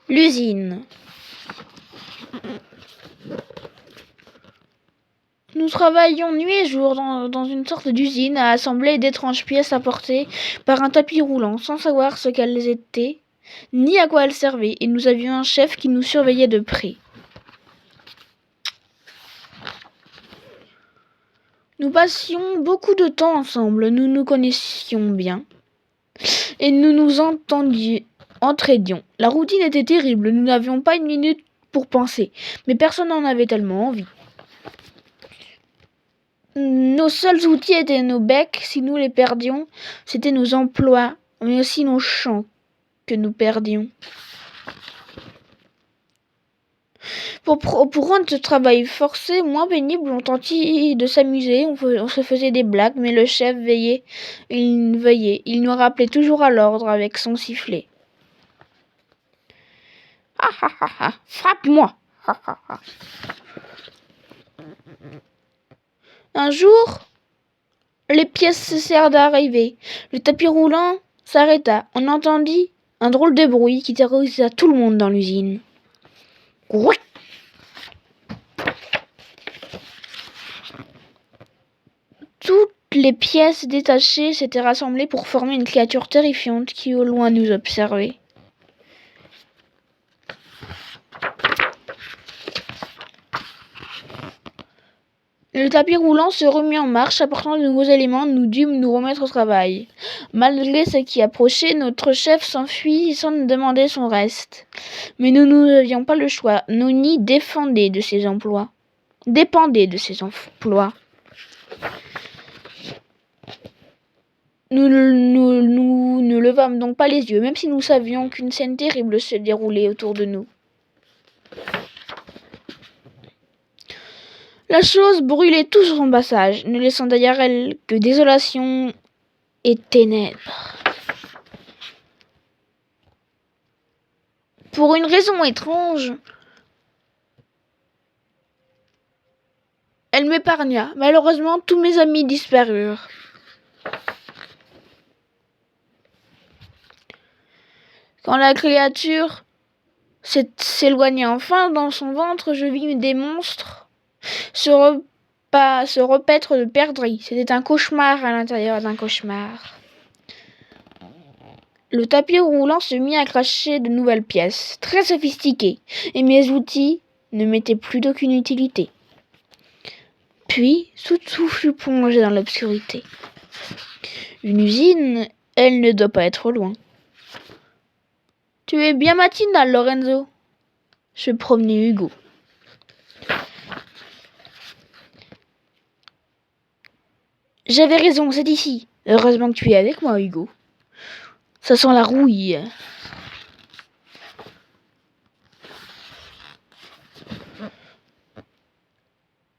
L'usine. Nous travaillions nuit et jour dans une sorte d'usine à assembler d'étranges pièces apportées par un tapis roulant, sans savoir ce qu'elles étaient, ni à quoi elles servaient, et nous avions un chef qui nous surveillait de près. Nous passions beaucoup de temps ensemble, nous nous connaissions bien, et nous nous entraidions. La routine était terrible, nous n'avions pas une minute pour penser, mais personne n'en avait tellement envie. Nos seuls outils étaient nos becs. Si nous les perdions, c'était nos emplois, mais aussi nos champs que nous perdions. Pour rendre ce travail forcé moins pénible, on tentait de s'amuser, on se faisait des blagues, mais le chef veillait. Il nous rappelait toujours à l'ordre avec son sifflet. « Ha ha ha ha, frappe-moi !» Un jour, les pièces cessèrent d'arriver. Le tapis roulant s'arrêta. On entendit un drôle de bruit qui terrorisa tout le monde dans l'usine. Oui. Toutes les pièces détachées s'étaient rassemblées pour former une créature terrifiante qui au loin nous observait. Le tapis roulant se remit en marche, apportant de nouveaux éléments. Nous dûmes nous remettre au travail. Malgré ce qui approchait, notre chef s'enfuit sans nous demander son reste. Mais nous n'avions pas le choix. Nos nids dépendaient de ses emplois. Nous ne levâmes donc pas les yeux, même si nous savions qu'une scène terrible se déroulait autour de nous. La chose brûlait tout sur son passage, ne laissant derrière elle que désolation et ténèbres. Pour une raison étrange, elle m'épargna. Malheureusement, tous mes amis disparurent. Quand la créature s'éloigna enfin dans son ventre, je vis des monstres se repaître de perdrix. C'était un cauchemar à l'intérieur d'un cauchemar. Le tapis roulant se mit à cracher de nouvelles pièces, très sophistiquées, et mes outils ne m'étaient plus d'aucune utilité. Puis, tout fut plongé dans l'obscurité. Une usine, elle ne doit pas être loin. Tu es bien matinal, Lorenzo. Je promenais Hugo. J'avais raison, c'est ici. Heureusement que tu es avec moi, Hugo. Ça sent la rouille.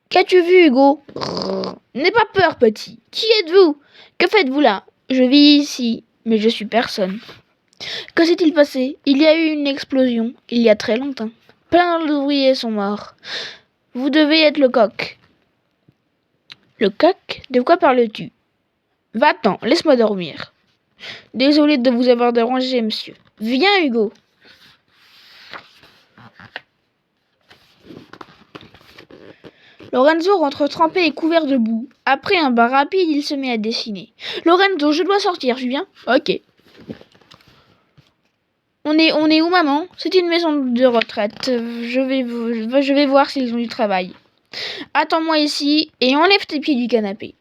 Qu'as-tu vu, Hugo? N'aie pas peur, petit. Qui êtes-vous? Que faites-vous là? Je vis ici, mais je suis personne. Que s'est-il passé? Il y a eu une explosion, il y a très longtemps. Plein d'ouvriers sont morts. Vous devez être le coq. Le coq? De quoi parles-tu? Va-t'en, laisse-moi dormir. Désolé de vous avoir dérangé, monsieur. Viens, Hugo. Lorenzo rentre trempé et couvert de boue. Après un bain rapide, il se met à dessiner. Lorenzo, je dois sortir, tu viens? Ok. On est où, maman? C'est une maison de retraite. Je vais voir s'ils ont du travail. Attends-moi ici et enlève tes pieds du canapé.